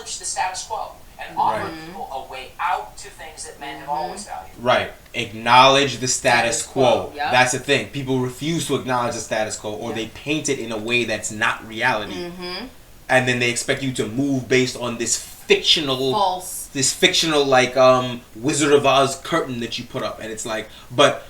challenge the status quo and offer people a way out to things that men have always valued. Right. Acknowledge the status quo. Yep. That's the thing. People refuse to acknowledge the status quo, or they paint it in a way that's not reality. And then they expect you to move based on this fictional... False. This fictional, like, Wizard of Oz curtain that you put up. And it's like... But...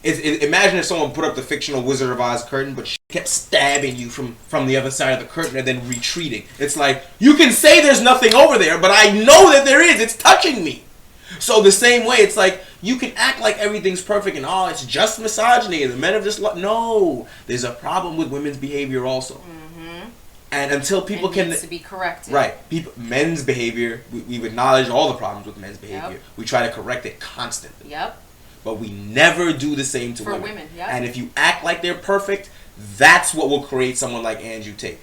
imagine if someone put up the fictional Wizard of Oz curtain, but she kept stabbing you from the other side of the curtain and then retreating. It's like, you can say there's nothing over there, but I know that there is. It's touching me. So the same way, it's like, you can act like everything's perfect and, oh, it's just misogyny and the men have just... No. There's a problem with women's behavior also. And until people it can... needs to be corrected. Right. Men's behavior, we've acknowledged all the problems with men's behavior. Yep. We try to correct it constantly. Yep. But we never do the same to women. For women, yeah. And if you act like they're perfect, that's what will create someone like Andrew Tate.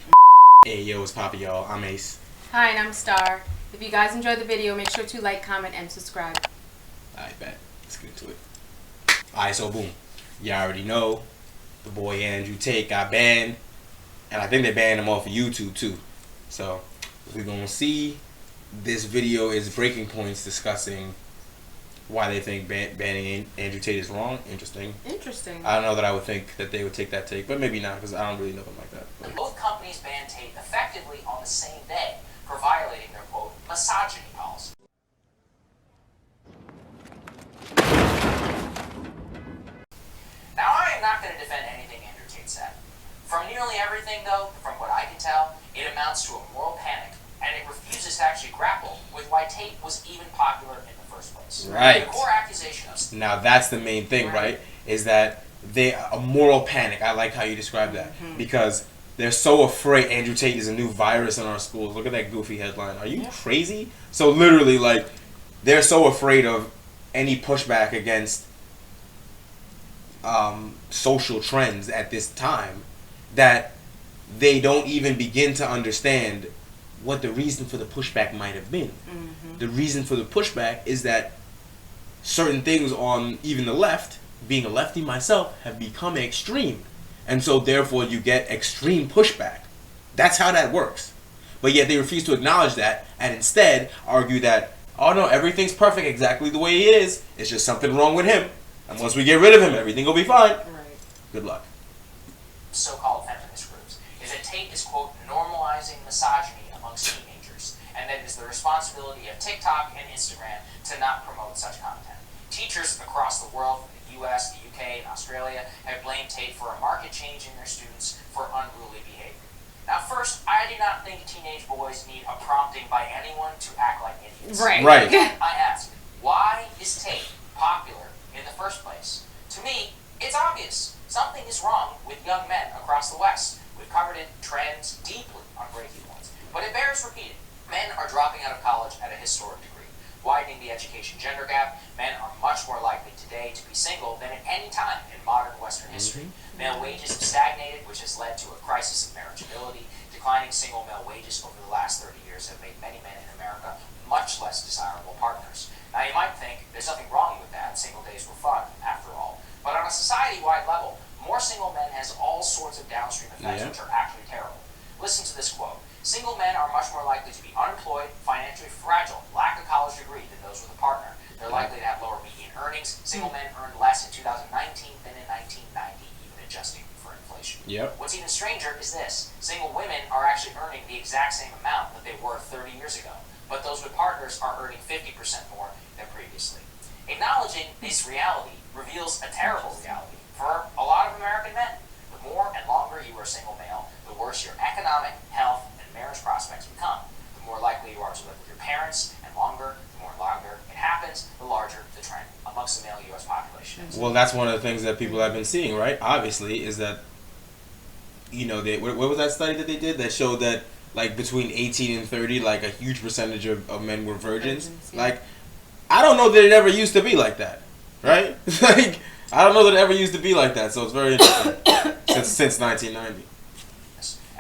Hey, yo, it's Papa, y'all. I'm Ace. Hi, and I'm Star. If you guys enjoyed the video, make sure to like, comment, and subscribe. Alright, bet. Let's get into it. Alright, so boom. You already know the boy Andrew Tate got banned. And I think they banned him off of YouTube, too. So, we're going to see. This video is breaking points discussing why they think banning Andrew Tate is wrong. Interesting. I don't know that I would think that they would take that take, but maybe not, because I don't really know them like that. But. Both companies banned Tate effectively on the same day for violating their, quote, misogyny policy. Now, I am not going to defend anything Andrew Tate said. From nearly everything, though, from what I can tell, it amounts to a moral panic, and it refuses to actually grapple with why Tate was even popular in the first place. Right. The core accusation of... Now, that's the main thing, right? Is that a moral panic. I like how you describe that. Because they're so afraid Andrew Tate is a new virus in our schools. Look at that goofy headline. Are you crazy? So, literally, like, they're so afraid of any pushback against social trends at this time that they don't even begin to understand what the reason for the pushback might have been. The reason for the pushback is that certain things on even the left, being a lefty myself, have become extreme. And so therefore you get extreme pushback. That's how that works. But yet they refuse to acknowledge that and instead argue that, oh no, everything's perfect exactly the way he is. It's just something wrong with him. And once we get rid of him, everything will be fine. Good luck. So-called feminist groups is that Tate is, quote, normalizing misogyny amongst teenagers, and that it is the responsibility of TikTok and Instagram to not promote such content. Teachers across the world, from the US, the UK, and Australia, have blamed Tate for a marked change in their students for unruly behavior. Now first, I do not think teenage boys need a prompting by anyone to act like idiots. Right. I ask, why is Tate popular in the first place? To me, it's obvious. Something is wrong with young men across the West. We've covered it, trends, deeply on Breaking Points. But it bears repeating. Men are dropping out of college at a historic degree, widening the education gender gap. Men are much more likely today to be single than at any time in modern Western history. Male wages have stagnated, which has led to a crisis of marriageability. Declining single male wages over the last 30 years have made many men in America much less desirable partners. Now you might think there's nothing wrong with that. Single days were fun, after all. But on a society-wide level, more single men has all sorts of downstream effects which are actually terrible. Listen to this quote. Single men are much more likely to be unemployed, financially fragile, lack a college degree than those with a partner. They're likely to have lower median earnings. Single men earned less in 2019 than in 1990, even adjusting for inflation. What's even stranger is this. Single women are actually earning the exact same amount that they were 30 years ago, but those with partners are earning 50% more than previously. Acknowledging this reality reveals a terrible reality for a lot of American men. The more and longer you are a single male, the worse your economic, health, and marriage prospects become. The more likely you are to live with your parents, and the more longer it happens, the larger the trend amongst the male U.S. population is. Well, that's one of the things that people have been seeing, right? Obviously, is that, you know, what was that study that they did that showed that, like, between 18 and 30, like, a huge percentage of men were virgins? Like, I don't know that it ever used to be like that, right? Like, I don't know that it ever used to be like that, so it's very interesting since 1990.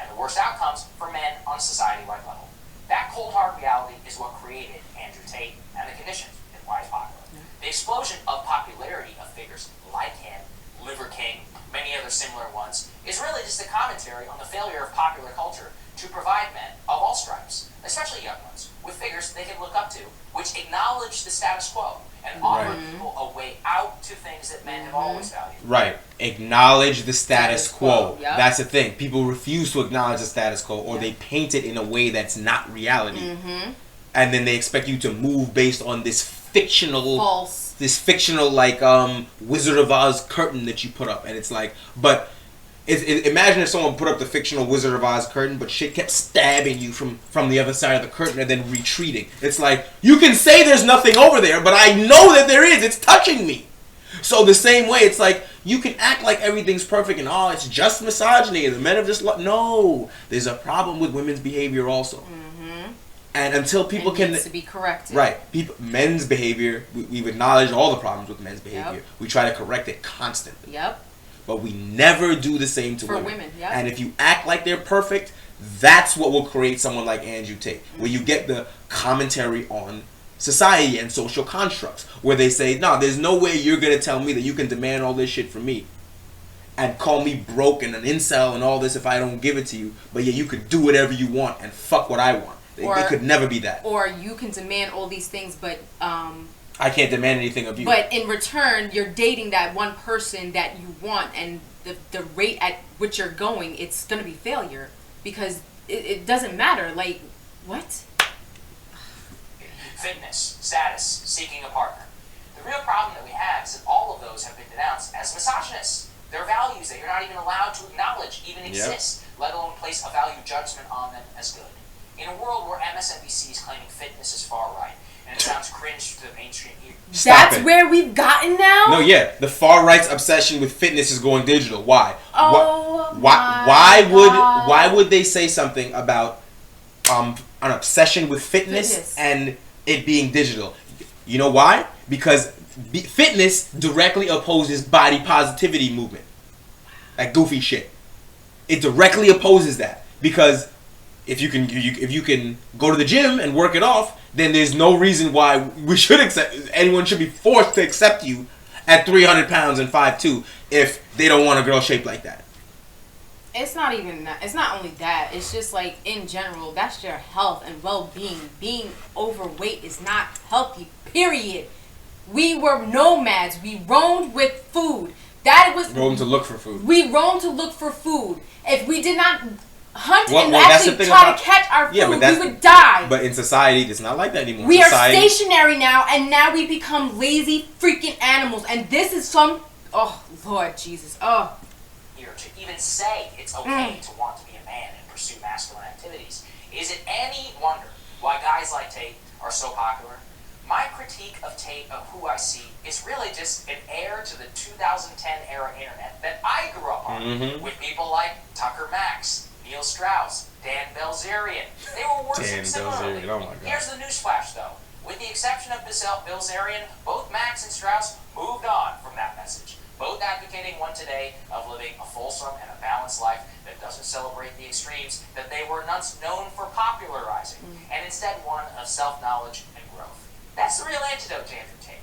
And the worst outcomes for men on a society-wide level. That cold hard reality is what created Andrew Tate and the conditions and why he's popular. The explosion of popularity of figures like him, Liver King, many other similar ones, is really just a commentary on the failure of popular culture to provide men of all stripes, especially young ones, with figures they can look up to, which acknowledge the status quo and offer people a way out to things that men have always valued. Right. Acknowledge the status quo. Yep. That's the thing. People refuse to acknowledge the status quo, or they paint it in a way that's not reality. And then they expect you to move based on this fictional, like Wizard of Oz curtain that you put up, and it's like, but imagine if someone put up the fictional Wizard of Oz curtain, but shit kept stabbing you from the other side of the curtain and then retreating. It's like, you can say there's nothing over there, but I know that there is. It's touching me. So the same way, it's like, you can act like everything's perfect and it's just misogyny and the men have just no. There's a problem with women's behavior also. And until people can needs to be corrected. Right. Men's behavior, we've acknowledged all the problems with men's behavior. We try to correct it constantly. But we never do the same to women. And if you act like they're perfect, that's what will create someone like Andrew Tate, where you get the commentary on society and social constructs, where they say, no, there's no way you're going to tell me that you can demand all this shit from me and call me broke and an incel and all this if I don't give it to you, but yeah, you could do whatever you want and fuck what I want. It could never be that. Or you can demand all these things, but I can't demand anything of you. But in return, you're dating that one person that you want, and the rate at which you're going, it's going to be failure. Because it doesn't matter. Like, what? Fitness, status, seeking a partner. The real problem that we have is that all of those have been denounced as misogynist. They're values that you're not even allowed to acknowledge even exist, let alone place a value judgment on them as good. In a world where MSNBC is claiming fitness is far right, and it sounds cringe to the mainstream ear. That's where we've gotten now? No, yeah. The far right's obsession with fitness is going digital. Why? Why would they say something about an obsession with fitness and it being digital? You know why? Because fitness directly opposes body positivity movement. That goofy shit. It directly opposes that, because if you can go to the gym and work it off, then there's no reason why anyone should be forced to accept you at 300 pounds and 5'2" if they don't want a girl shaped like that. It's not even that. It's not only that. It's just like, in general, that's your health and well-being. Being overweight is not healthy, period. We were nomads. We roamed with food. Roamed to look for food. We roamed to look for food. If we did not hunt and actually try to catch our food, we would die. But in society, it's not like that anymore. We are stationary now, and now we become lazy freaking animals. And this is oh, Lord Jesus. Oh. Here, to even say it's okay to want to be a man and pursue masculine activities, is it any wonder why guys like Tate are so popular? My critique of Tate, of who I see, is really just an heir to the 2010 era internet that I grew up on, with people like Tucker Max, Neil Strauss, Dan Bilzerian. They were worshiped similarly. Oh my God. Here's the newsflash, though. With the exception of Bilzerian, both Max and Strauss moved on from that message, both advocating one today of living a fulsome and a balanced life that doesn't celebrate the extremes that they were once known for popularizing, and instead one of self-knowledge and growth. That's the real antidote to Andrew Tate.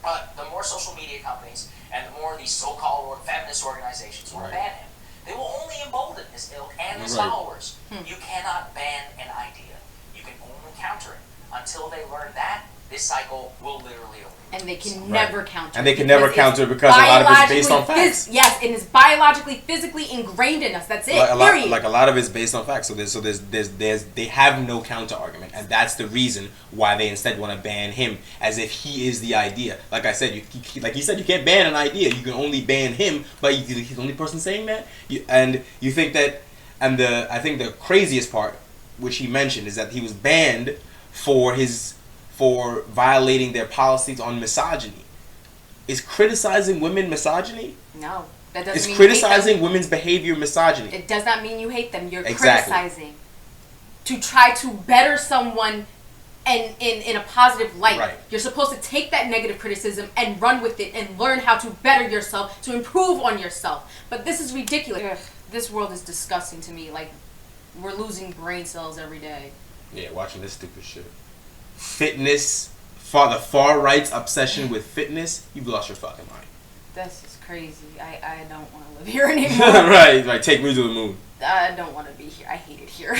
But the more social media companies and the more these so-called feminist organizations want to ban him, they will only embolden his ilk and his followers. You cannot ban an idea. You can only counter it. Until they learn that, this cycle will literally open. And they can never counter it. And they can never counter it because a lot of it's based on facts. Yes, it is biologically, physically ingrained in us. That's it. Period. Like a lot of it's based on facts. So they have no counter argument, and that's the reason why they instead want to ban him, as if he is the idea. Like I said, you can't ban an idea. You can only ban him, but he's the only person saying that. You think that, and I think the craziest part, which he mentioned, is that he was banned for violating their policies on misogyny. Is criticizing women misogyny? No. That doesn't mean criticizing women's behavior misogyny? It does not mean you hate them. You're criticizing to try to better someone and in a positive light. Right. You're supposed to take that negative criticism and run with it and learn how to better yourself, to improve on yourself. But this is ridiculous. Ugh, this world is disgusting to me. Like, we're losing brain cells every day. Yeah, watching this stupid shit. Fitness, the far right's obsession with fitness, you've lost your fucking mind. This is crazy. I don't want to live here anymore. right, take me to the moon. I don't want to be here. I hate it here.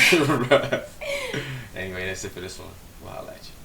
Anyway, that's it for this one. We'll holla at you.